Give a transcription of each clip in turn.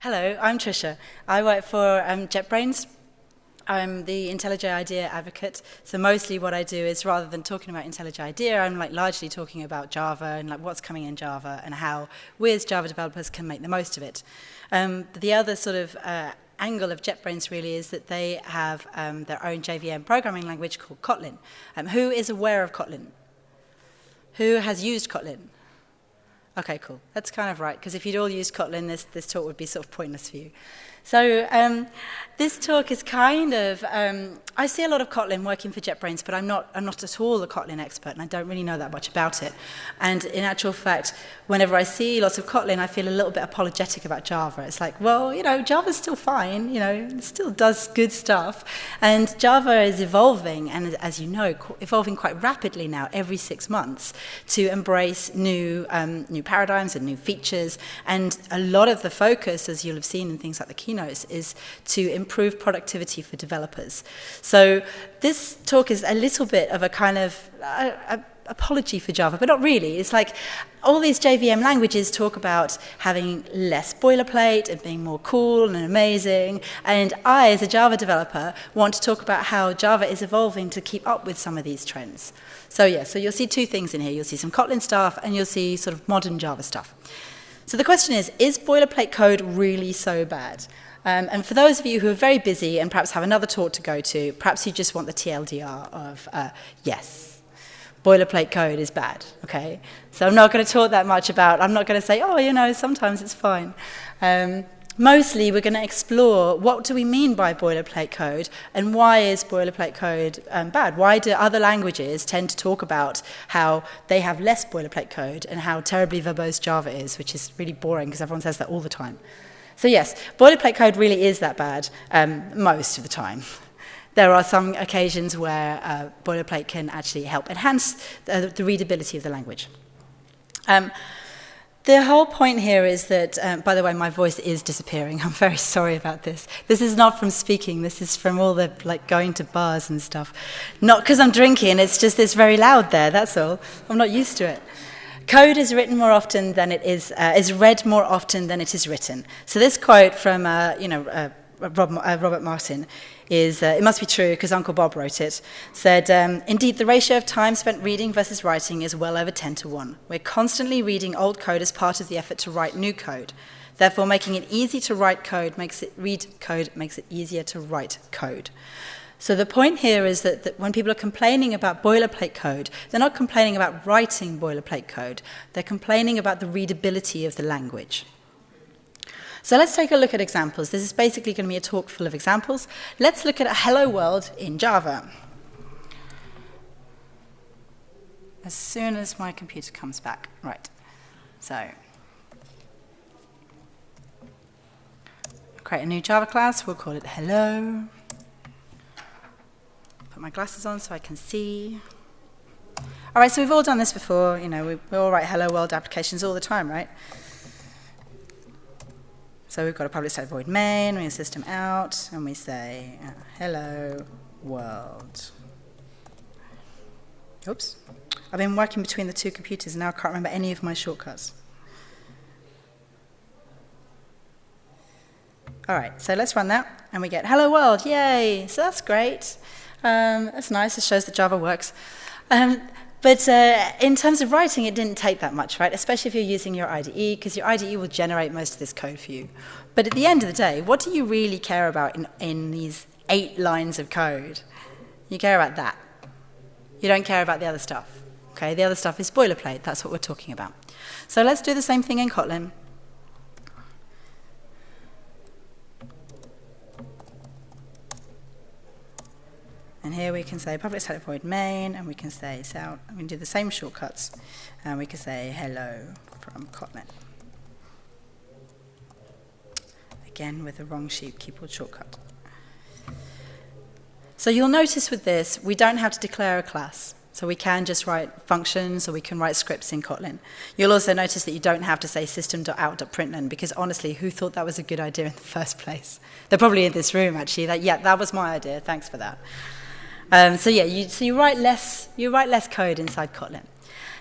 Hello, I'm Trisha. I work for JetBrains. I'm the IntelliJ IDEA advocate. So mostly what I do is, rather than talking about IntelliJ IDEA, I'm largely talking about Java and what's coming in Java and how we as Java developers can make the most of it. The other sort of angle of JetBrains really is that they have their own JVM programming language called Kotlin. Who is aware of Kotlin? Who has used Kotlin? Okay, cool. That's kind of right, because if you'd all used Kotlin, this talk would be sort of pointless for you. So this talk is kind of, I see a lot of Kotlin working for JetBrains, but I'm not at all a Kotlin expert, and I don't really know that much about it. And in actual fact, whenever I see lots of Kotlin, I feel a little bit apologetic about Java. It's like, well, Java's still fine, it still does good stuff. And Java is evolving, and as you know, evolving quite rapidly now, every 6 months, to embrace new paradigms and new features. And a lot of the focus, as you'll have seen in things like the keynotes, is to improve productivity for developers. So this talk is a little bit of a kind of apology for Java, but not really. It's like all these JVM languages talk about having less boilerplate and being more cool and amazing. And I, as a Java developer, want to talk about how Java is evolving to keep up with some of these trends. So yeah, so you'll see two things in here. You'll see some Kotlin stuff, and you'll see sort of modern Java stuff. So the question is boilerplate code really so bad? And for those of you who are very busy and perhaps have another talk to go to, perhaps you just want the TLDR of yes, boilerplate code is bad, okay? So I'm not going to talk that much about, I'm not going to say, oh, sometimes it's fine. Mostly we're going to explore what do we mean by boilerplate code, and why is boilerplate code bad? Why do other languages tend to talk about how they have less boilerplate code and how terribly verbose Java is, which is really boring because everyone says that all the time. So yes, boilerplate code really is that bad most of the time. There are some occasions where boilerplate can actually help enhance the readability of the language. The whole point here is that, by the way, my voice is disappearing. I'm very sorry about this. This is not from speaking. This is from all the going to bars and stuff. Not because I'm drinking. It's just it's very loud there. That's all. I'm not used to it. Code is written more often than it is read more often than it is written. So this quote from Robert Martin is, it must be true because Uncle Bob wrote it, said, indeed, the ratio of time spent reading versus writing is well over 10 to 1. We're constantly reading old code as part of the effort to write new code. Therefore, making it easy to read code makes it easier to write code. So the point here is that when people are complaining about boilerplate code, they're not complaining about writing boilerplate code. They're complaining about the readability of the language. So let's take a look at examples. This is basically going to be a talk full of examples. Let's look at a hello world in Java. As soon as my computer comes back. Right. So create a new Java class. We'll call it hello. Put my glasses on so I can see. All right, so we've all done this before. We all write hello world applications all the time, right? So we've got a public static void main, we have system out, and we say, hello world. Oops. I've been working between the two computers, and now I can't remember any of my shortcuts. All right, so let's run that, and we get hello world, yay! So that's great. That's nice, it shows that Java works. But in terms of writing, it didn't take that much, right? Especially if you're using your IDE, because your IDE will generate most of this code for you. But at the end of the day, what do you really care about in these 8 lines of code? You care about that. You don't care about the other stuff. Okay, the other stuff is boilerplate. That's what we're talking about. So let's do the same thing in Kotlin. And here we can say public static void main, and we can say out. We can do the same shortcuts, and we can say hello from Kotlin. Again, with the wrong keyboard shortcut. So you'll notice with this, we don't have to declare a class. So we can just write functions, or we can write scripts in Kotlin. You'll also notice that you don't have to say system.out.println, because honestly, who thought that was a good idea in the first place? They're probably in this room, actually. That was my idea. Thanks for that. So you write less code inside Kotlin.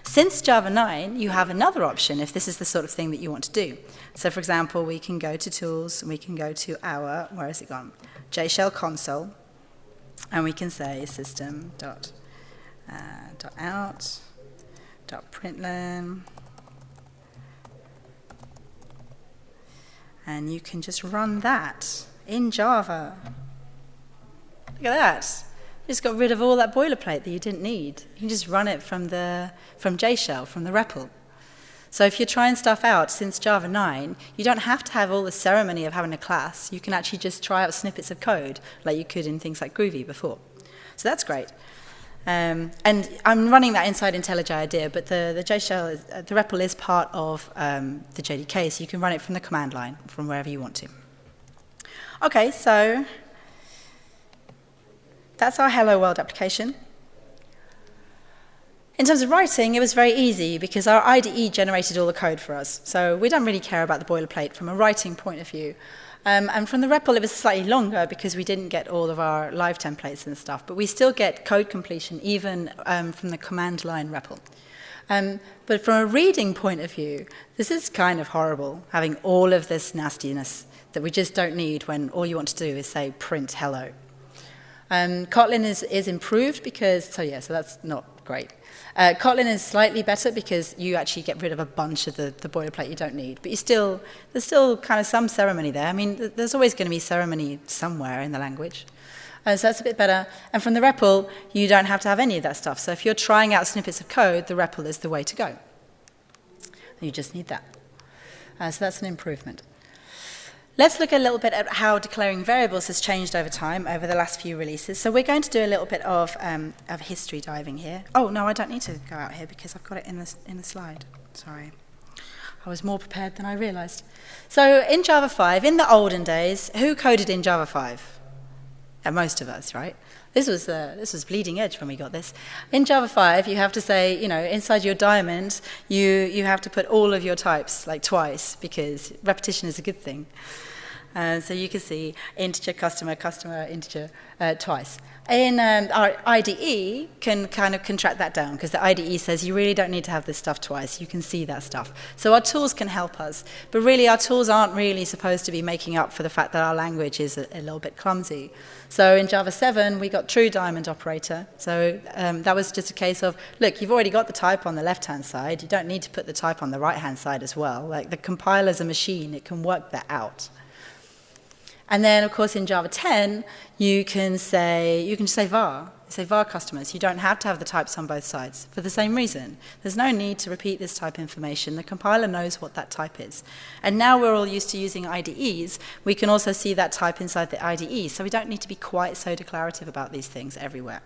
Since Java 9, you have another option if this is the sort of thing that you want to do. So for example, we can go to Tools, and we can go to our, where has it gone? JShell console, and we can say system.out.println, and you can just run that in Java. Look at that. You just got rid of all that boilerplate that you didn't need. You can just run it from JShell, from the REPL. So if you're trying stuff out since Java 9, you don't have to have all the ceremony of having a class. You can actually just try out snippets of code like you could in things like Groovy before. So that's great. And I'm running that inside IntelliJ IDEA, but the JShell, the REPL is part of the JDK, so you can run it from the command line, from wherever you want to. Okay, so that's our Hello World application. In terms of writing, it was very easy because our IDE generated all the code for us. So we don't really care about the boilerplate from a writing point of view. And from the REPL, it was slightly longer because we didn't get all of our live templates and stuff. But we still get code completion even from the command line REPL. But from a reading point of view, this is kind of horrible, having all of this nastiness that we just don't need when all you want to do is say print hello. Kotlin is improved because, so that's not great. Kotlin is slightly better because you actually get rid of a bunch of the boilerplate you don't need. But there's still kind of some ceremony there. I mean, there's always going to be ceremony somewhere in the language. So that's a bit better. And from the REPL, you don't have to have any of that stuff. So if you're trying out snippets of code, the REPL is the way to go. You just need that. So that's an improvement. Let's look a little bit at how declaring variables has changed over time, over the last few releases. So we're going to do a little bit of history diving here. Oh, no, I don't need to go out here because I've got it in the slide. Sorry. I was more prepared than I realized. So in Java 5, in the olden days, who coded in Java 5? Most of us, right? This was bleeding edge when we got this. In Java 5, you have to say, inside your diamond, you have to put all of your types, like twice, because repetition is a good thing. So you can see integer, customer, integer, twice. In our IDE can kind of contract that down, because the IDE says you really don't need to have this stuff twice. You can see that stuff. So our tools can help us. But really, our tools aren't really supposed to be making up for the fact that our language is a little bit clumsy. So in Java 7, we got true diamond operator. So that was just a case of, look, you've already got the type on the left-hand side. You don't need to put the type on the right-hand side as well. Like, the compiler's a machine. It can work that out. And then, of course, in Java 10, you can say var. Say var customers. You don't have to have the types on both sides for the same reason. There's no need to repeat this type information. The compiler knows what that type is. And now we're all used to using IDEs. We can also see that type inside the IDE, so we don't need to be quite so declarative about these things everywhere.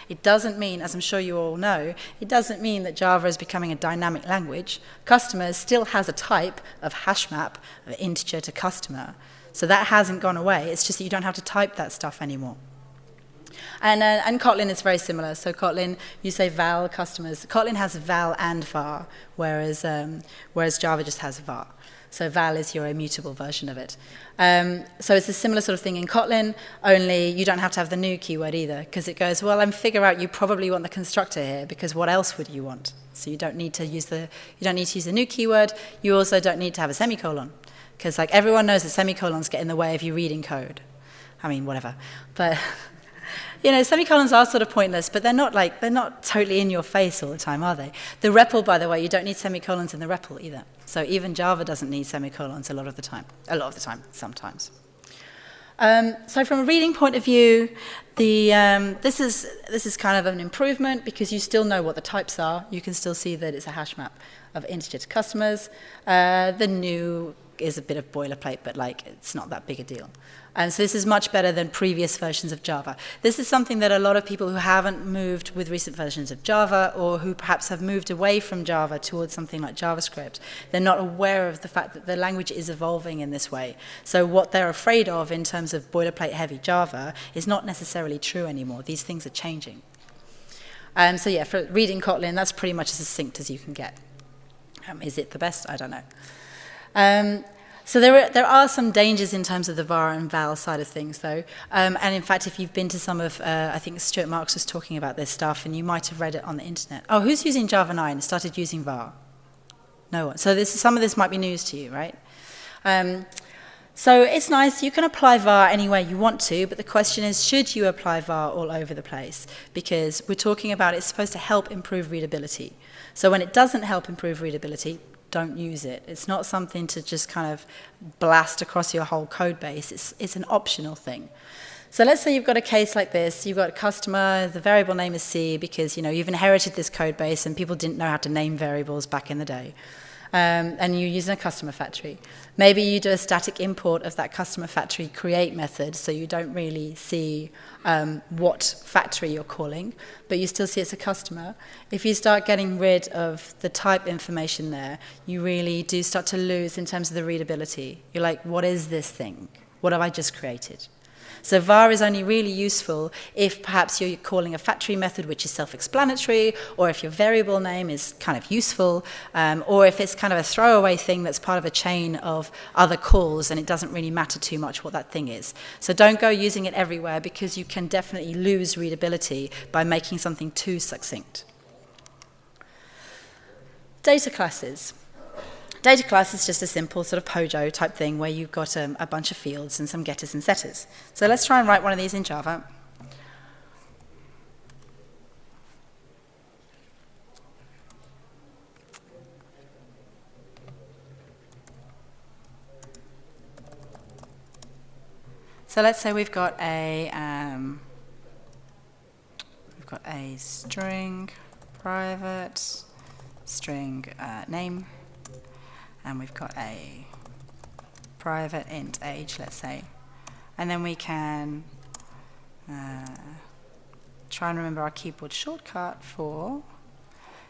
It doesn't mean, as I'm sure you all know, it doesn't mean that Java is becoming a dynamic language. Customers still has a type of hash map of integer to customer. So that hasn't gone away. It's just that you don't have to type that stuff anymore. And Kotlin is very similar. So Kotlin, you say val customers. Kotlin has val and var, whereas Java just has var. So val is your immutable version of it. So it's a similar sort of thing in Kotlin, only you don't have to have the new keyword either, because it goes, well, figure out you probably want the constructor here, because what else would you want? So you don't need to use the new keyword. You also don't need to have a semicolon. Because everyone knows that semicolons get in the way of you reading code. I mean, whatever. But semicolons are sort of pointless, but they're not totally in your face all the time, are they? The REPL, by the way, you don't need semicolons in the REPL either. So even Java doesn't need semicolons a lot of the time, sometimes. So from a reading point of view, this is kind of an improvement because you still know what the types are. You can still see that it's a hash map of integer to customers. The new is a bit of boilerplate, but it's not that big a deal. And so this is much better than previous versions of Java. This is something that a lot of people who haven't moved with recent versions of Java, or who perhaps have moved away from Java towards something like JavaScript, they're not aware of the fact that the language is evolving in this way. So what they're afraid of in terms of boilerplate-heavy Java is not necessarily true anymore. These things are changing. So yeah, for reading Kotlin, that's pretty much as succinct as you can get. Is it the best? I don't know. So there are some dangers in terms of the var and val side of things, though. And in fact, if you've been to some of, I think Stuart Marks was talking about this stuff, and you might have read it on the internet. Oh, who's using Java 9 and started using var? No one. So some of this might be news to you, right? So it's nice. You can apply var anywhere you want to, but the question is, should you apply var all over the place? Because we're talking about it's supposed to help improve readability. So when it doesn't help improve readability, don't use it. It's not something to just kind of blast across your whole code base. It's an optional thing. So let's say you've got a case like this. You've got a customer, the variable name is C because you've inherited this code base and people didn't know how to name variables back in the day. And you're using a customer factory. Maybe you do a static import of that customer factory create method, so you don't really see what factory you're calling, but you still see it's a customer. If you start getting rid of the type information there, you really do start to lose in terms of the readability. You're like, what is this thing? What have I just created? So var is only really useful if perhaps you're calling a factory method which is self-explanatory, or if your variable name is kind of useful, or if it's kind of a throwaway thing that's part of a chain of other calls and it doesn't really matter too much what that thing is. So don't go using it everywhere because you can definitely lose readability by making something too succinct. Data classes. Data class is just a simple sort of POJO type thing where you've got a bunch of fields and some getters and setters. So let's try and write one of these in Java. So let's say we've got a string private, string name, and we've got a private int age, let's say. And then we can try and remember our keyboard shortcut for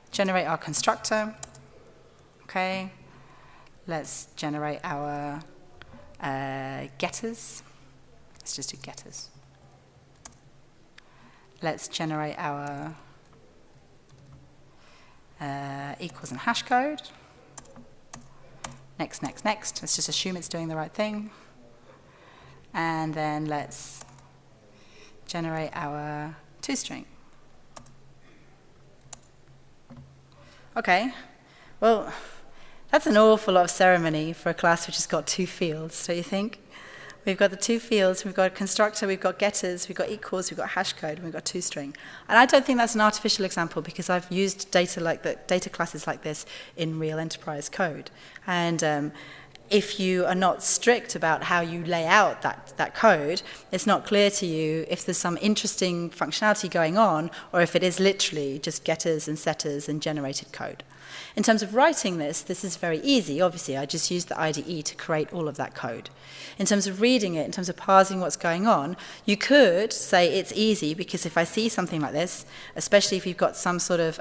generate our constructor. Okay, let's generate our getters. Let's just do getters. Let's generate our equals and hash code. Next, next, next. Let's just assume it's doing the right thing. And then let's generate our toString. Okay, well, that's an awful lot of ceremony for a class which has got two fields, don't you think? We've got the two fields, we've got a constructor, we've got getters, we've got equals, we've got hash code, and we've got toString. And I don't think that's an artificial example because I've used data classes like this in real enterprise code. And if you are not strict about how you lay out that code, it's not clear to you if there's some interesting functionality going on or if it is literally just getters and setters and generated code. In terms of writing this is very easy. Obviously, I just used the IDE to create all of that code. In terms of reading it, in terms of parsing what's going on, you could say it's easy because if I see something like this, especially if you've got some sort of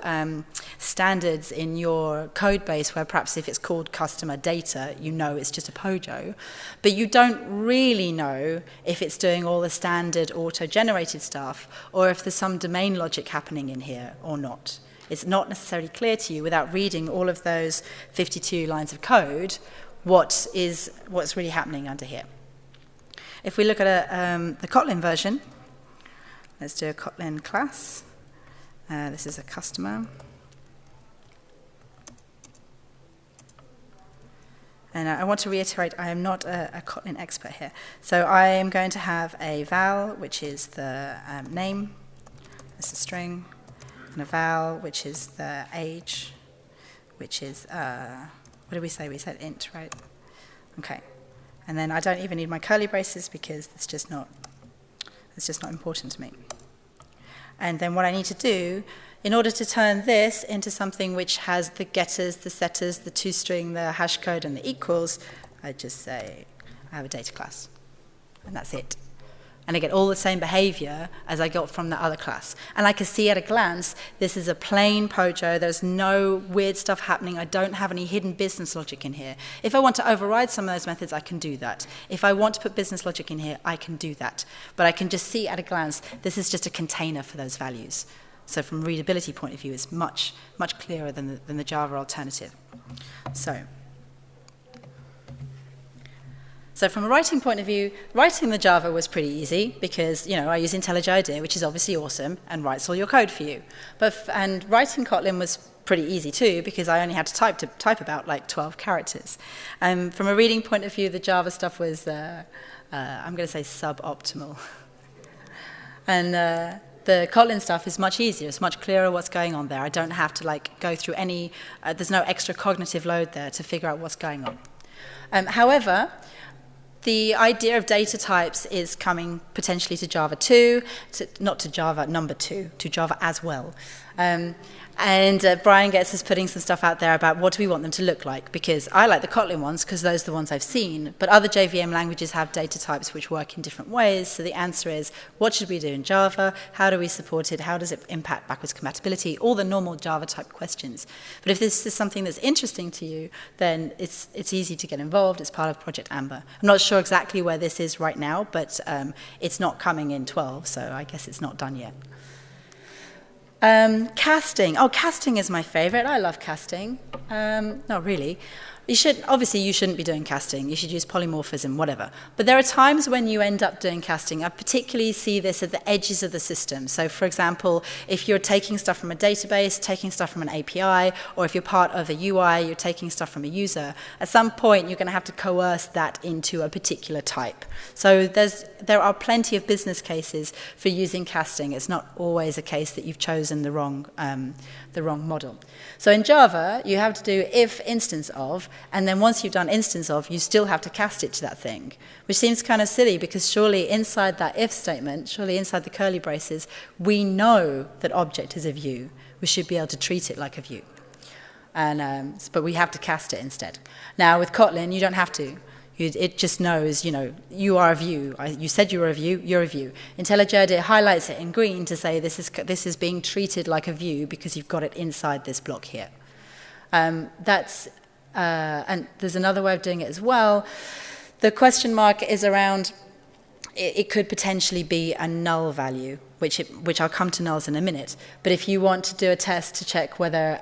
standards in your code base where perhaps if it's called customer data, you know it's just a POJO, but you don't really know if it's doing all the standard auto-generated stuff or if there's some domain logic happening in here or not. It's not necessarily clear to you without reading all of those 52 lines of code what's really happening under here. If we look at the Kotlin version, let's do a Kotlin class. This is a customer. And I want to reiterate, I am not a Kotlin expert here. So I am going to have a val, which is the name. That's a string. And a val, which is the age, which is, what did we say? We said int, right? Okay. And then I don't even need my curly braces because it's just not important to me. And then what I need to do, in order to turn this into something which has the getters, the setters, the toString, the hash code, and the equals, I just say I have a data class. And that's it. And I get all the same behavior as I got from the other class. And I can see at a glance, this is a plain POJO. There's no weird stuff happening. I don't have any hidden business logic in here. If I want to override some of those methods, I can do that. If I want to put business logic in here, I can do that. But I can just see at a glance, this is just a container for those values. So from a readability point of view, it's much, much clearer than the Java alternative. So So from a writing point of view, writing the Java was pretty easy because, I use IntelliJ IDEA, which is obviously awesome, and writes all your code for you. And writing Kotlin was pretty easy too because I only had to type about like 12 characters. From a reading point of view, the Java stuff was, I'm going to say suboptimal. And the Kotlin stuff is much easier. It's much clearer what's going on there. I don't have to go through any, there's no extra cognitive load there to figure out what's going on. However, the idea of data types is coming potentially to Java 2, not to Java number 2, to Java as well. And Brian gets us putting some stuff out there about what do we want them to look like, because I like the Kotlin ones because those are the ones I've seen, but other JVM languages have data types which work in different ways. So the answer is, what should we do in Java? How do we support it? How does it impact backwards compatibility? All the normal Java type questions. But if this is something that's interesting to you, then it's easy to get involved. It's part of Project Amber. I'm not sure exactly where this is right now, but it's not coming in 12, so I guess it's not done yet. Casting. Oh, casting is my favorite. I love casting. Not really. Obviously you shouldn't be doing casting. You should use polymorphism, whatever. But there are times when you end up doing casting. I particularly see this at the edges of the system. So for example, if you're taking stuff from a database, taking stuff from an API, or if you're part of a UI, you're taking stuff from a user, at some point you're going to have to coerce that into a particular type. So there are plenty of business cases for using casting. It's not always a case that you've chosen the wrong model. So in Java, you have to do if instance of, and then once you've done instance of, you still have to cast it to that thing, which seems kind of silly because surely inside that if statement, surely inside the curly braces, we know that object is a view. We should be able to treat it like a view. But we have to cast it instead. Now with Kotlin, you don't have to. It just knows, you are a view. You said you were a view, you're a view. IntelliJ IDEA highlights it in green to say this is being treated like a view because you've got it inside this block here. And there's another way of doing it as well. The question mark is around, it could potentially be a null value, which I'll come to nulls in a minute. But if you want to do a test to check whether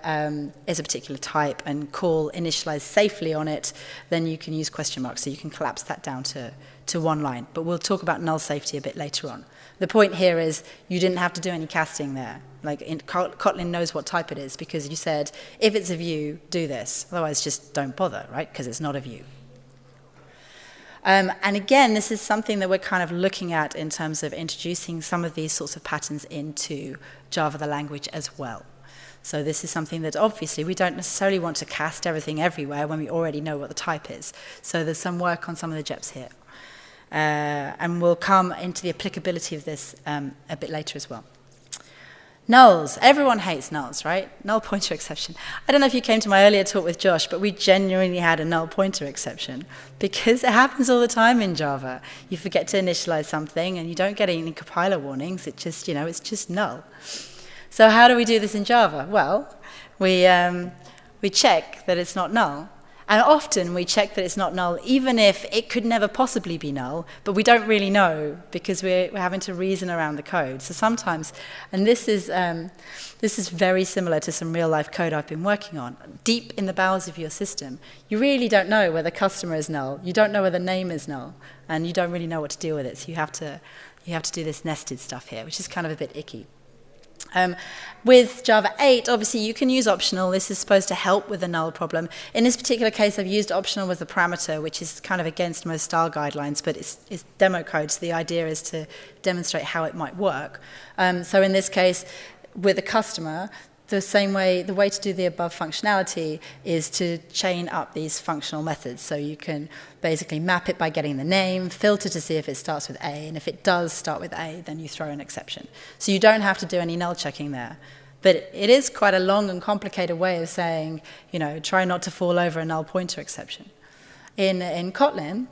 it's a particular type and call initialize safely on it, then you can use question marks. So you can collapse that down to one line. But we'll talk about null safety a bit later on. The point here is you didn't have to do any casting there. Kotlin knows what type it is because you said, if it's a view, do this. Otherwise, just don't bother, right? Because it's not a view. And again, this is something that we're kind of looking at in terms of introducing some of these sorts of patterns into Java, the language, as well. So this is something that obviously we don't necessarily want to cast everything everywhere when we already know what the type is. So there's some work on some of the JEPs here. And we'll come into the applicability of this a bit later as well. Nulls. Everyone hates nulls, right? Null pointer exception. I don't know if you came to my earlier talk with Josh, but we genuinely had a null pointer exception because it happens all the time in Java. You forget to initialize something and you don't get any compiler warnings. It just, it's just null. So how do we do this in Java? Well, we check that it's not null. And often we check that it's not null, even if it could never possibly be null, but we don't really know because we're having to reason around the code. So sometimes, and this is very similar to some real-life code I've been working on, deep in the bowels of your system, you really don't know whether customer is null, you don't know whether name is null, and you don't really know what to deal with it. So you have to do this nested stuff here, which is kind of a bit icky. With Java 8, obviously you can use optional. This is supposed to help with the null problem. In this particular case, I've used optional with a parameter, which is kind of against most style guidelines, but it's demo code, so the idea is to demonstrate how it might work. So in this case, with a customer, the way to do the above functionality is to chain up these functional methods. So you can basically map it by getting the name, filter to see if it starts with A, and if it does start with A, then you throw an exception. So you don't have to do any null checking there. But it is quite a long and complicated way of saying, try not to fall over a null pointer exception. In Kotlin,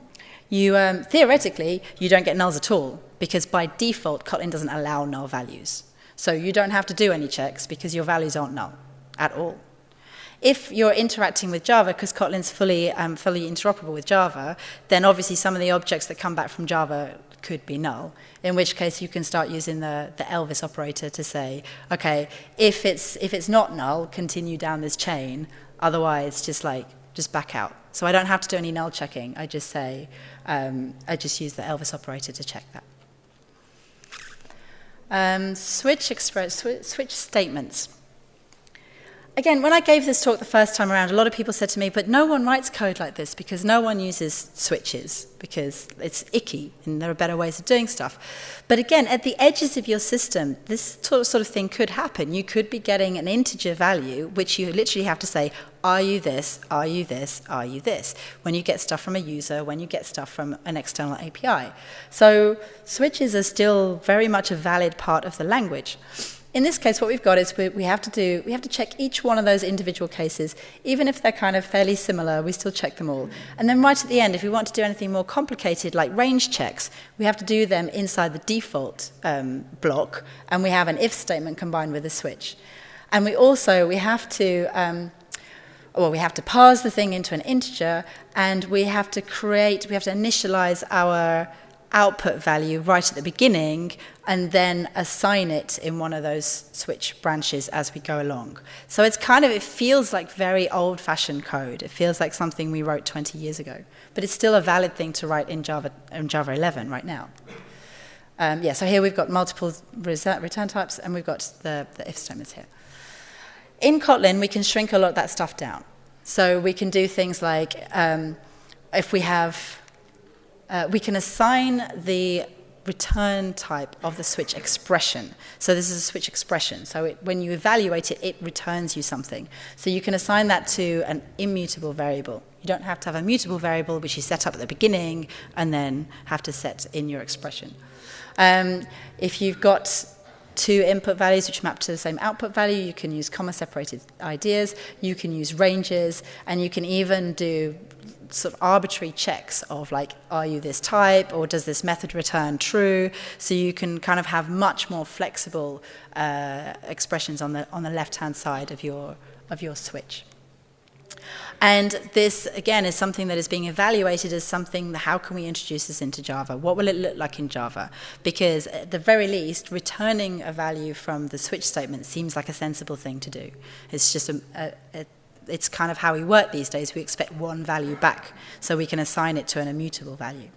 theoretically, you don't get nulls at all, because by default, Kotlin doesn't allow null values. So you don't have to do any checks because your values aren't null at all. If you're interacting with Java, because Kotlin's fully interoperable with Java, then obviously some of the objects that come back from Java could be null, in which case you can start using the Elvis operator to say, okay, if it's not null, continue down this chain, otherwise just just back out. So I don't have to do any null checking. I just say, I just use the Elvis operator to check that. Switch statements. Again, when I gave this talk the first time around, a lot of people said to me, but no one writes code like this because no one uses switches because it's icky and there are better ways of doing stuff. But again, at the edges of your system, this sort of thing could happen. You could be getting an integer value, which you literally have to say, are you this, are you this, are you this? When you get stuff from a user, when you get stuff from an external API. So switches are still very much a valid part of the language. In this case, what we've got is we have to check each one of those individual cases. Even if they're kind of fairly similar, we still check them all. And then right at the end, if we want to do anything more complicated, like range checks, we have to do them inside the default block, and we have an if statement combined with a switch. And we have to parse the thing into an integer, and we have to initialize our output value right at the beginning and then assign it in one of those switch branches as we go along. So it feels like very old-fashioned code. It feels like something we wrote 20 years ago. But it's still a valid thing to write in Java 11 right now. So here we've got multiple return types, and we've got the if statements here. In Kotlin, we can shrink a lot of that stuff down. So we can do things like, if we have... we can assign the return type of the switch expression. So this is a switch expression. So when you evaluate it, it returns you something. So you can assign that to an immutable variable. You don't have to have a mutable variable, which you set up at the beginning and then have to set in your expression. If you've got two input values which map to the same output value, you can use comma-separated IDEs, you can use ranges, and you can even do sort of arbitrary checks of like, are you this type, or does this method return true? So you can kind of have much more flexible expressions on the left-hand side of your switch. And this, again, is something that is being evaluated as something, how can we introduce this into Java? What will it look like in Java? Because at the very least, returning a value from the switch statement seems like a sensible thing to do. It's just it's kind of how we work these days. We expect one value back, so we can assign it to an immutable value.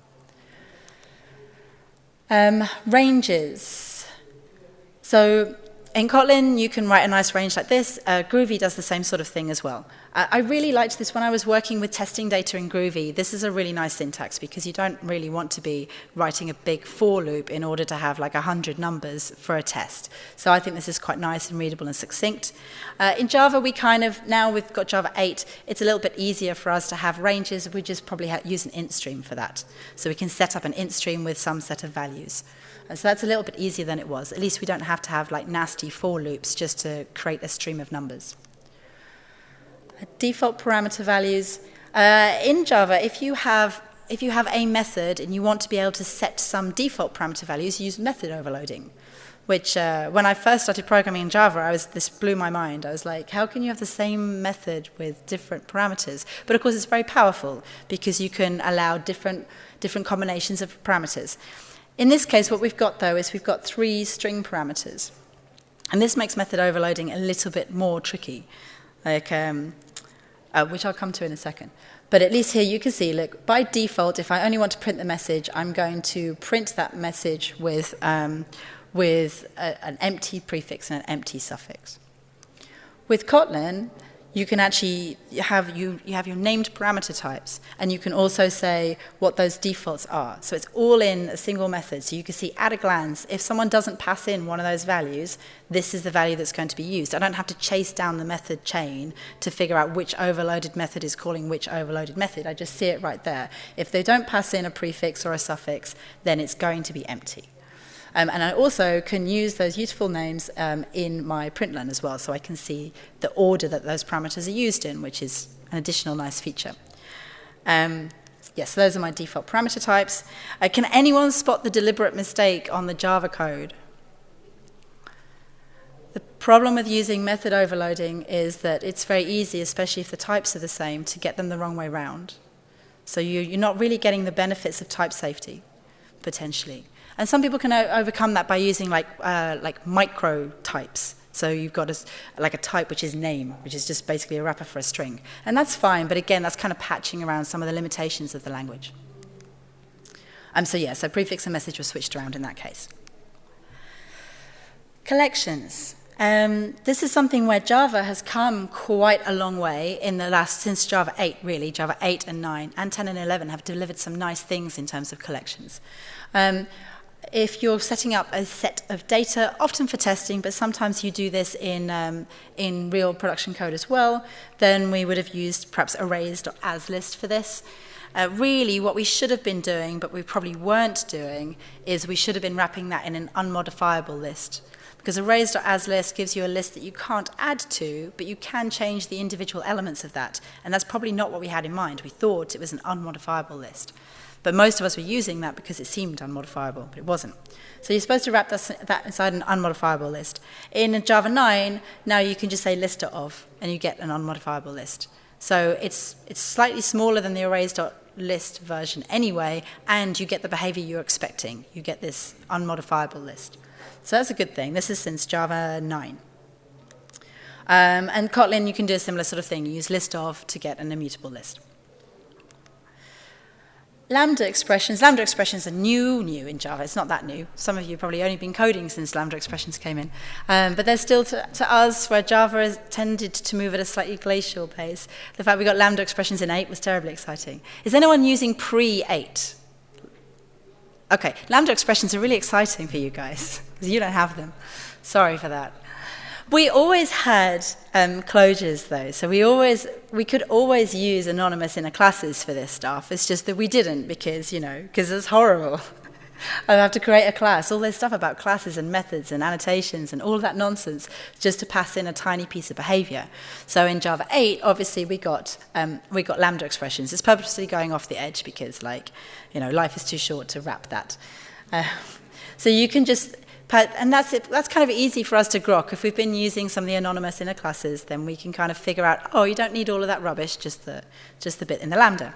Ranges. So in Kotlin, you can write a nice range like this. Groovy does the same sort of thing as well. I really liked this when I was working with testing data in Groovy. This is a really nice syntax because you don't really want to be writing a big for loop in order to have like 100 numbers for a test. So I think this is quite nice and readable and succinct. In Java, now we've got Java 8, it's a little bit easier for us to have ranges. We just probably use an int stream for that. So we can set up an int stream with some set of values. So that's a little bit easier than it was. At least we don't have to have like nasty for loops just to create a stream of numbers. Default parameter values. In Java, if you have a method and you want to be able to set some default parameter values, you use method overloading, which when I first started programming in Java, this blew my mind. I was like, how can you have the same method with different parameters? But of course, it's very powerful because you can allow different combinations of parameters. In this case, what we've got, though, is we've got 3 string parameters. And this makes method overloading a little bit more tricky, like, which I'll come to in a second. But at least here you can see, look, by default, if I only want to print the message, I'm going to print that message with an empty prefix and an empty suffix. With Kotlin, you can actually have your named parameter types, and you can also say what those defaults are. So it's all in a single method. So you can see at a glance, if someone doesn't pass in one of those values, this is the value that's going to be used. I don't have to chase down the method chain to figure out which overloaded method is calling which overloaded method. I just see it right there. If they don't pass in a prefix or a suffix, then it's going to be empty. And I also can use those useful names in my println as well, so I can see the order that those parameters are used in, which is an additional nice feature. Yes, those are my default parameter types. Can anyone spot the deliberate mistake on the Java code? The problem with using method overloading is that it's very easy, especially if the types are the same, to get them the wrong way round. So you're not really getting the benefits of type safety, potentially. And some people can overcome that by using like micro types. So you've got like a type which is name, which is just basically a wrapper for a string. And that's fine, but again, that's kind of patching around some of the limitations of the language. So prefix and message were switched around in that case. Collections. This is something where Java has come quite a long way since Java 8, really. Java 8 and 9, and 10 and 11 have delivered some nice things in terms of collections. If you're setting up a set of data, often for testing, but sometimes you do this in real production code as well, then we would have used perhaps arrays or as list for this. Really, what we should have been doing, but we probably weren't doing, is we should have been wrapping that in an unmodifiable list. Because arrays.asList gives you a list that you can't add to, but you can change the individual elements of that. And that's probably not what we had in mind. We thought it was an unmodifiable list. But most of us were using that because it seemed unmodifiable, but it wasn't. So you're supposed to wrap that inside an unmodifiable list. In Java 9, now you can just say list.of, and you get an unmodifiable list. So it's slightly smaller than the arrays.list version anyway, and you get the behavior you're expecting. You get this unmodifiable list. So that's a good thing. This is since Java 9. And Kotlin, you can do a similar sort of thing. You use list.of to get an immutable list. Lambda expressions. Lambda expressions are new in Java. It's not that new. Some of you have probably only been coding since Lambda expressions came in. But they're still, to us, where Java has tended to move at a slightly glacial pace. The fact we got Lambda expressions in 8 was terribly exciting. Is anyone using pre-8? Okay, Lambda expressions are really exciting for you guys, because you don't have them. Sorry for that. We always had closures, though, so we could always use anonymous inner classes for this stuff. It's just that we didn't because it's horrible. I have to create a class, all this stuff about classes and methods and annotations and all of that nonsense just to pass in a tiny piece of behavior. So in Java 8, obviously we got Lambda expressions. It's purposely going off the edge because, life is too short to wrap that. So you can just, and that's it. That's kind of easy for us to grok. If we've been using some of the anonymous inner classes, then we can kind of figure out, you don't need all of that rubbish, just the bit in the Lambda.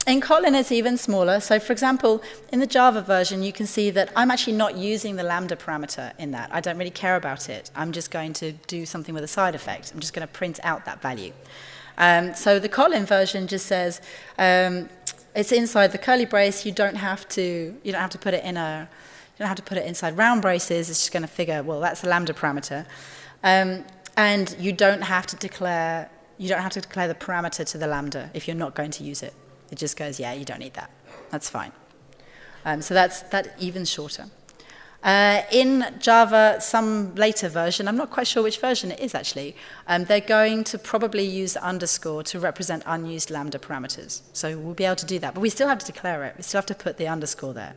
In Kotlin, it's even smaller. So, for example, in the Java version, you can see that I'm actually not using the Lambda parameter in that. I don't really care about it. I'm just going to do something with a side effect. I'm just going to print out that value. So the Kotlin version just says it's inside the curly brace. You don't have to put it inside round braces. It's just going to figure, well, that's a Lambda parameter, and you don't have to declare the parameter to the Lambda if you're not going to use it. It just goes, yeah, you don't need that. That's fine. So that's even shorter. In Java, some later version, I'm not quite sure which version it is actually, they're going to probably use underscore to represent unused Lambda parameters. So we'll be able to do that. But we still have to declare it. We still have to put the underscore there.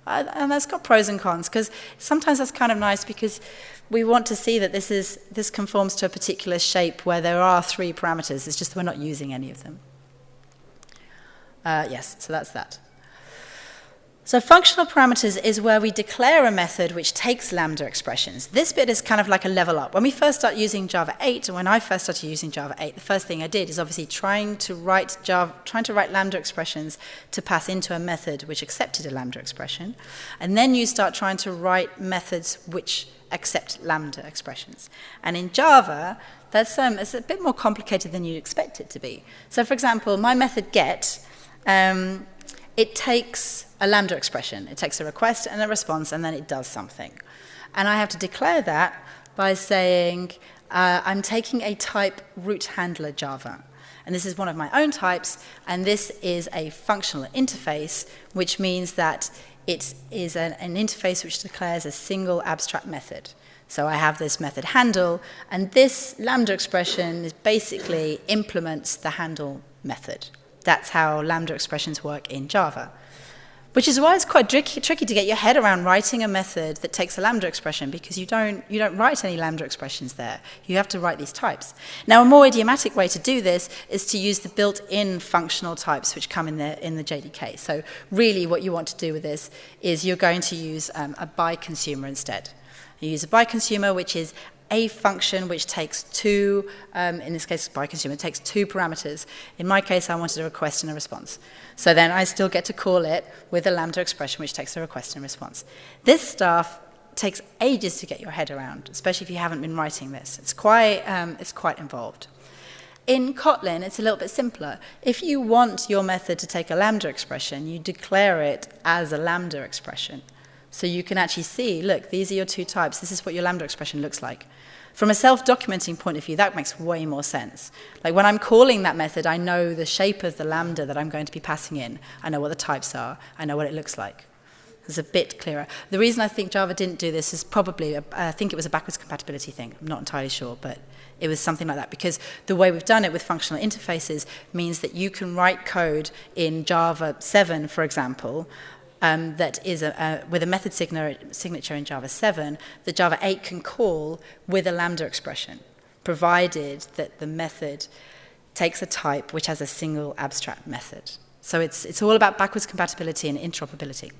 And that's got pros and cons, because sometimes that's kind of nice because we want to see that this conforms to a particular shape where there are 3 parameters. It's just that we're not using any of them. Yes, so that's that. So functional parameters is where we declare a method which takes Lambda expressions. This bit is kind of like a level up. When we first start using Java 8, and when I first started using Java 8, the first thing I did is obviously trying to write Lambda expressions to pass into a method which accepted a Lambda expression. And then you start trying to write methods which accept Lambda expressions. And in Java, it's a bit more complicated than you'd expect it to be. So for example, my method get, it takes a Lambda expression. It takes a request and a response, and then it does something. And I have to declare that by saying, I'm taking a type root handler Java. And this is one of my own types, and this is a functional interface, which means that it is an interface which declares a single abstract method. So I have this method handle, and this Lambda expression basically implements the handle method. That's how Lambda expressions work in Java. Which is why it's quite tricky to get your head around writing a method that takes a Lambda expression, because you don't write any Lambda expressions there. You have to write these types. Now, a more idiomatic way to do this is to use the built-in functional types which come in the JDK. So really what you want to do with this is you're going to use a by consumer instead. You use a by consumer, which is a function which takes 2, in this case by consumer, takes 2 parameters. In my case, I wanted a request and a response. So then I still get to call it with a Lambda expression which takes a request and response. This stuff takes ages to get your head around, especially if you haven't been writing this. It's quite involved. In Kotlin, it's a little bit simpler. If you want your method to take a Lambda expression, you declare it as a Lambda expression. So you can actually see, look, these are your two types. This is what your Lambda expression looks like. From a self-documenting point of view, that makes way more sense. Like when I'm calling that method, I know the shape of the Lambda that I'm going to be passing in. I know what the types are. I know what it looks like. It's a bit clearer. The reason I think Java didn't do this is probably, I think it was a backwards compatibility thing. I'm not entirely sure, but it was something like that. Because the way we've done it with functional interfaces means that you can write code in Java 7, for example, that is with a method signature in Java 7 that Java 8 can call with a Lambda expression, provided that the method takes a type which has a single abstract method. So it's all about backwards compatibility and interoperability.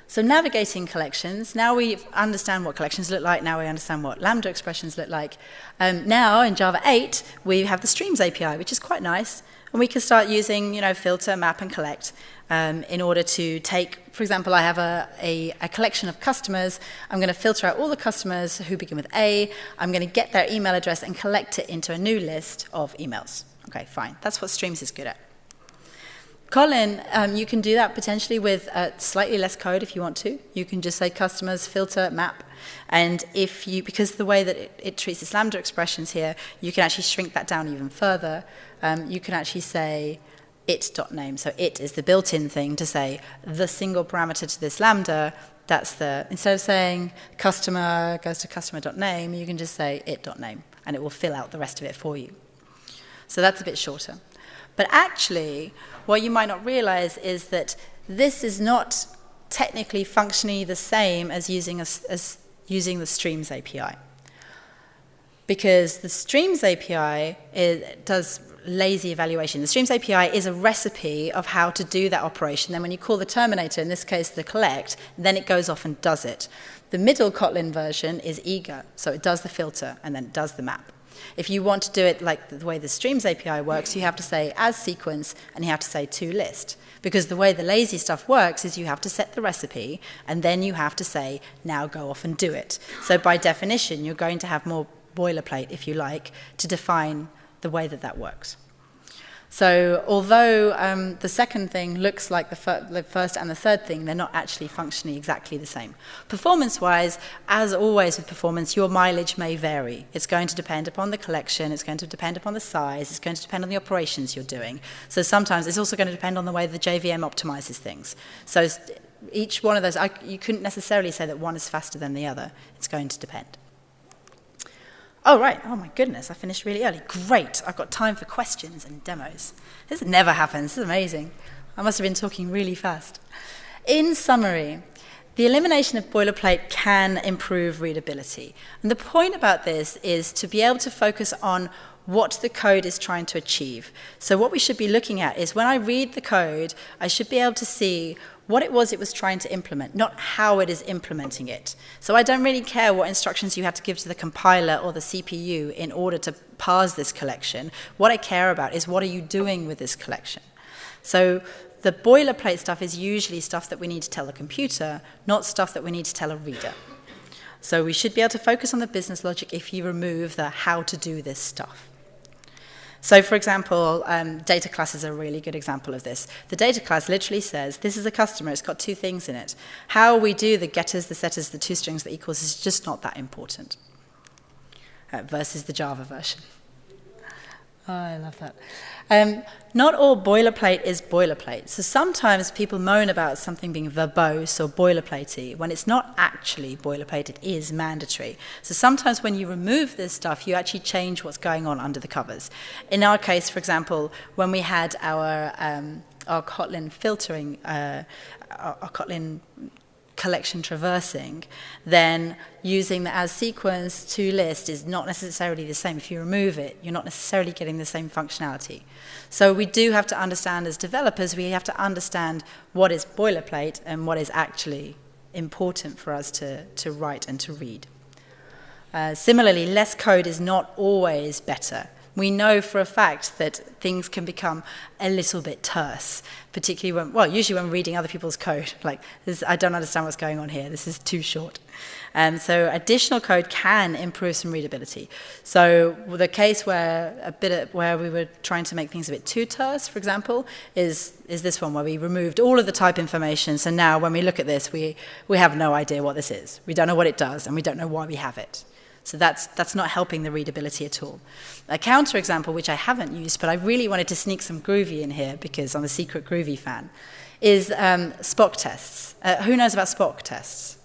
So navigating collections, now we understand what collections look like, now we understand what Lambda expressions look like. Now in Java 8, we have the streams API, which is quite nice. And we can start using, filter, map, and collect in order to take, for example, I have a collection of customers. I'm going to filter out all the customers who begin with A. I'm going to get their email address and collect it into a new list of emails. Okay, fine. That's what streams is good at. Kotlin, you can do that potentially with slightly less code if you want to. You can just say customers, filter, map. And because the way that it treats its Lambda expressions here, you can actually shrink that down even further. You can actually say it.name. So it is the built-in thing to say the single parameter to this Lambda. Instead of saying customer goes to customer.name, you can just say it.name, and it will fill out the rest of it for you. So that's a bit shorter. But actually, what you might not realize is that this is not technically functionally the same as using the Streams API. Because the Streams API does lazy evaluation. The Streams API is a recipe of how to do that operation. Then when you call the terminator, in this case the collect, then it goes off and does it. The middle Kotlin version is eager, so it does the filter and then it does the map. If you want to do it like the way the Streams API works, you have to say as sequence and you have to say toList. Because the way the lazy stuff works is you have to set the recipe and then you have to say now go off and do it. So by definition, you're going to have more boilerplate, if you like, to define the way that works. So although the second thing looks like the first and the third thing, they're not actually functionally exactly the same. Performance-wise, as always with performance, your mileage may vary. It's going to depend upon the collection, it's going to depend upon the size, it's going to depend on the operations you're doing. So sometimes it's also going to depend on the way the JVM optimizes things. So each one of those, you couldn't necessarily say that one is faster than the other. It's going to depend. Oh, right. Oh, my goodness. I finished really early. Great. I've got time for questions and demos. This never happens. This is amazing. I must have been talking really fast. In summary, the elimination of boilerplate can improve readability. And the point about this is to be able to focus on what the code is trying to achieve. So what we should be looking at is when I read the code, I should be able to see what it was trying to implement, not how it is implementing it. So I don't really care what instructions you have to give to the compiler or the CPU in order to parse this collection. What I care about is what are you doing with this collection. So the boilerplate stuff is usually stuff that we need to tell the computer, not stuff that we need to tell a reader. So we should be able to focus on the business logic if you remove the how to do this stuff. So, for example, data class is a really good example of this. The data class literally says, this is a customer, it's got two things in it. How we do the getters, the setters, the two strings, the equals is just not that important versus the Java version. Oh, I love that. Not all boilerplate is boilerplate. So sometimes people moan about something being verbose or boilerplatey when it's not actually boilerplate, it is mandatory. So sometimes when you remove this stuff, you actually change what's going on under the covers. In our case, for example, when we had our Kotlin filtering, our Kotlin collection traversing, then using the as sequence to list is not necessarily the same. If you remove it, you're not necessarily getting the same functionality. So we do have to understand as developers, we have to understand what is boilerplate and what is actually important for us to write and to read. Similarly, less code is not always better. We know for a fact that things can become a little bit terse, particularly when, well, usually when we're reading other people's code. Like, I don't understand what's going on here. This is too short. So additional code can improve some readability. So the case where where we were trying to make things a bit too terse, for example, is this one where we removed all of the type information. So now when we look at this, we have no idea what this is. We don't know what it does, and we don't know why we have it. So that's not helping the readability at all. A counterexample, which I haven't used, but I really wanted to sneak some Groovy in here because I'm a secret Groovy fan, is Spock tests. Who knows about Spock tests?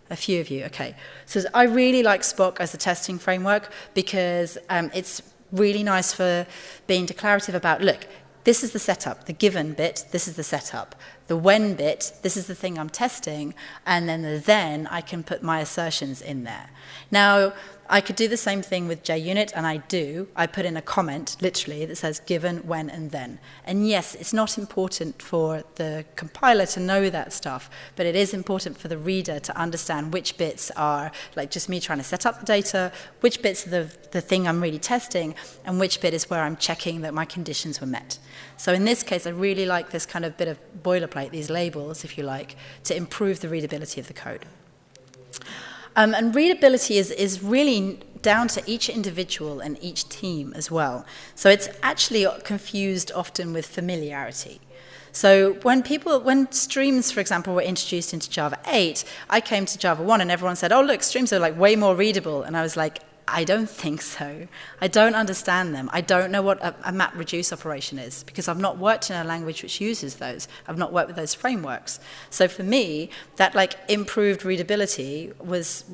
A few of you, okay. So I really like Spock as a testing framework because it's really nice for being declarative about, look, this is the setup, the given bit, this is the setup. The when bit, this is the thing I'm testing, and then the then, I can put my assertions in there. Now, I could do the same thing with JUnit, and I do. I put in a comment, literally, that says given, when, and then. And yes, it's not important for the compiler to know that stuff, but it is important for the reader to understand which bits are, like just me trying to set up the data, which bits are the thing I'm really testing, and which bit is where I'm checking that my conditions were met. So in this case, I really like this kind of bit of boilerplate, these labels, if you like, to improve the readability of the code. And readability is really down to each individual and each team as well. So it's actually confused often with familiarity. So when streams, for example, were introduced into Java 8, I came to Java 1 and everyone said, oh, look, streams are like way more readable. And I was like, I don't think so. I don't understand them. I don't know what a map reduce operation is because I've not worked in a language which uses those. I've not worked with those frameworks. So for me, that like improved readability was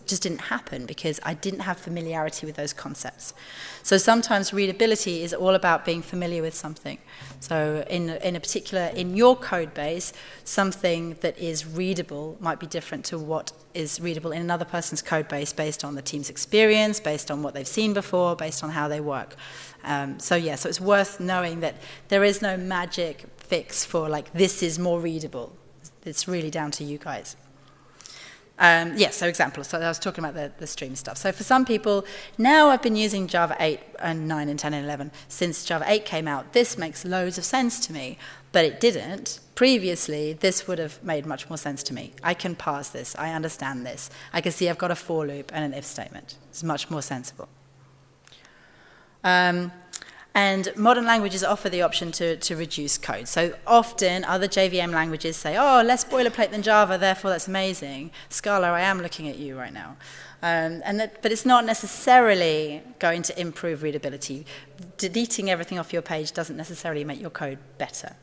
just didn't happen because I didn't have familiarity with those concepts. So sometimes readability is all about being familiar with something. So in your code base, something that is readable might be different to what is readable in another person's code base based on the team's experience, based on what they've seen before, based on how they work. So it's worth knowing that there is no magic fix for like, this is more readable. It's really down to you guys. So examples. So I was talking about the stream stuff. So for some people, now I've been using Java 8 and 9 and 10 and 11 since Java 8 came out. This makes loads of sense to me, but it didn't. Previously, this would have made much more sense to me. I can parse this. I understand this. I can see I've got a for loop and an if statement. It's much more sensible. And modern languages offer the option to reduce code. So often other JVM languages say, oh, less boilerplate than Java, therefore that's amazing. Scala, I am looking at you right now. But it's not necessarily going to improve readability. Deleting everything off your page doesn't necessarily make your code better.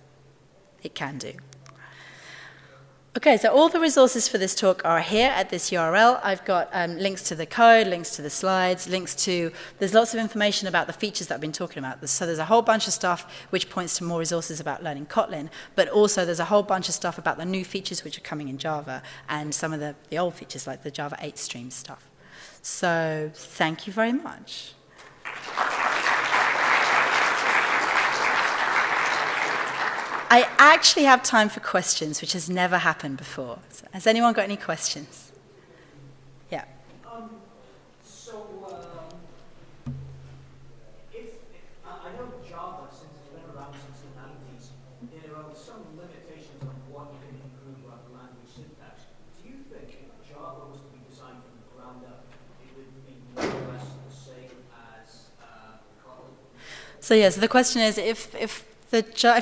It can do. Okay, so all the resources for this talk are here at this URL. I've got links to the code, links to the slides, there's lots of information about the features that I've been talking about. So there's a whole bunch of stuff which points to more resources about learning Kotlin, but also there's a whole bunch of stuff about the new features which are coming in Java and some of the old features like the Java 8 stream stuff. So thank you very much. I actually have time for questions, which has never happened before. So has anyone got any questions? Yeah. I know Java, since it's been around since the 90s, there are some limitations on what you can improve about the language syntax. Do you think if Java was to be designed from the ground up, it would be more or less the same as Kotlin? So the question is, if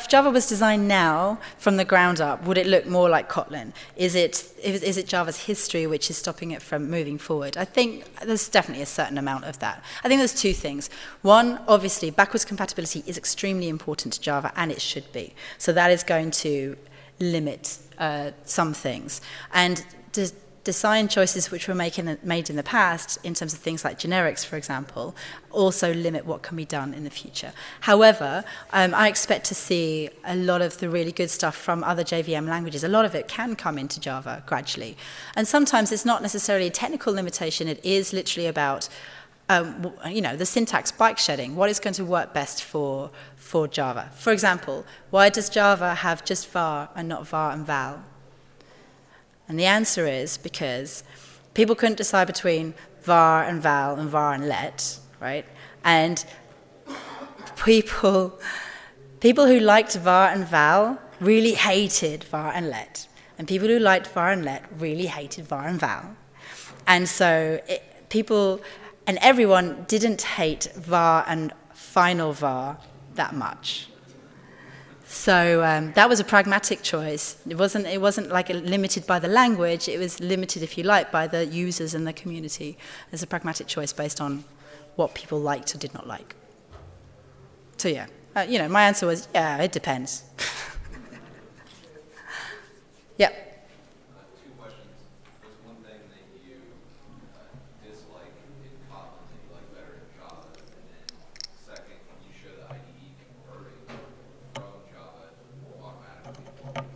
Java was designed now from the ground up, would it look more like Kotlin? Is it Java's history which is stopping it from moving forward? I think there's definitely a certain amount of that. I think there's two things. One, obviously, backwards compatibility is extremely important to Java, and it should be. So that is going to limit some things. And design choices which were made in the past, in terms of things like generics, for example, also limit what can be done in the future. However, I expect to see a lot of the really good stuff from other JVM languages. A lot of it can come into Java gradually. And sometimes it's not necessarily a technical limitation. It is literally about the syntax bike shedding. What is going to work best for Java? For example, why does Java have just var and not var and val? And the answer is because people couldn't decide between var and val and var and let, right? And people who liked var and val really hated var and let. And people who liked var and let really hated var and val. And so everyone didn't hate var and final var that much. So that was a pragmatic choice. It wasn't like limited by the language. It was limited, if you like, by the users and the community. It's a pragmatic choice based on what people liked or did not like. So yeah, my answer was, yeah, it depends. Yeah. Two questions. What's one thing that you dislike in Kotlin that you like better in Java? And then second, can you show the IDE converting from Java automatically to Kotlin?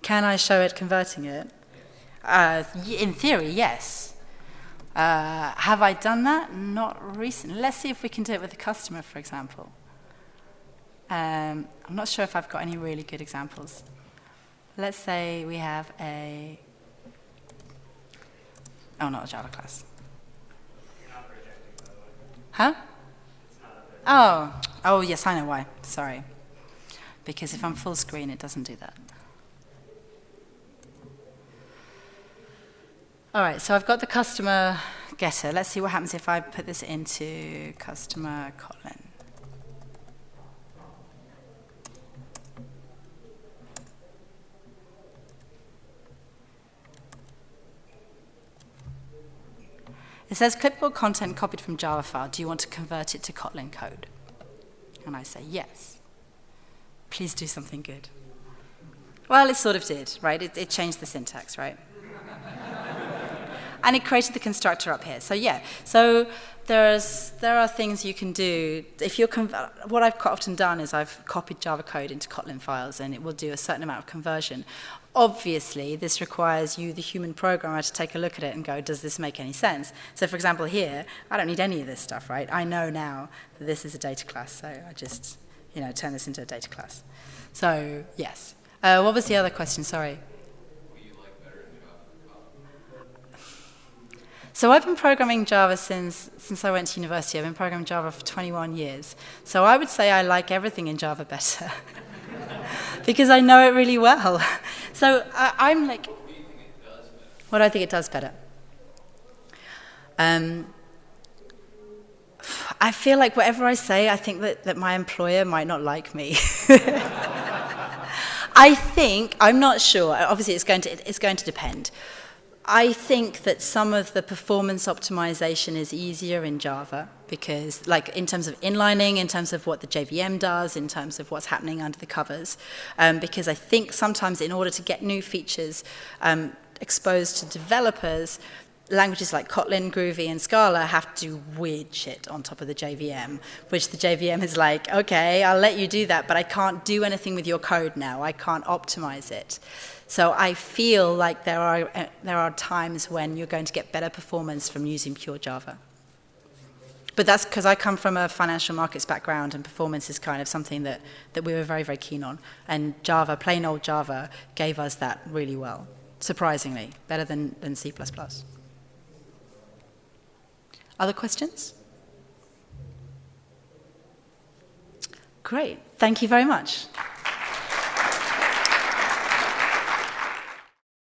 Can I show it converting it? In theory, yes. Have I done that? Not recently. Let's see if we can do it with a customer, for example. I'm not sure if I've got any really good examples. Let's say we have not a Java class. You're not projecting, by the way. Huh? It's not up there. Oh, yes, I know why. Sorry. Because if I'm full screen, it doesn't do that. All right, so I've got the customer getter. Let's see what happens if I put this into customer Kotlin. It says clipboard content copied from Java file. Do you want to convert it to Kotlin code? And I say yes. Please do something good. Well, it sort of did, right? It changed the syntax, right? And it created the constructor up here. So yeah, so there are things you can do. If you're what I've often done is I've copied Java code into Kotlin files, and it will do a certain amount of conversion. Obviously, this requires you, the human programmer, to take a look at it and go, does this make any sense? So for example, here, I don't need any of this stuff, right? I know now that this is a data class, so I just, turn this into a data class. So yes. What was the other question? Sorry. So I've been programming Java since I went to university. I've been programming Java for 21 years. So I would say I like everything in Java better because I know it really well. So I'm like, what do I think it does better? I feel like whatever I say, I think that my employer might not like me. I'm not sure. Obviously, it's going to depend. I think that some of the performance optimization is easier in Java because, like, in terms of inlining, in terms of what the JVM does, in terms of what's happening under the covers, because I think sometimes in order to get new features exposed to developers, languages like Kotlin, Groovy, and Scala have to do weird shit on top of the JVM, which the JVM is like, okay, I'll let you do that, but I can't do anything with your code now. I can't optimize it. So I feel like there are times when you're going to get better performance from using pure Java. But that's because I come from a financial markets background, and performance is kind of something that we were very, very keen on. And Java, plain old Java, gave us that really well, surprisingly, better than C++. Other questions? Great. Thank you very much.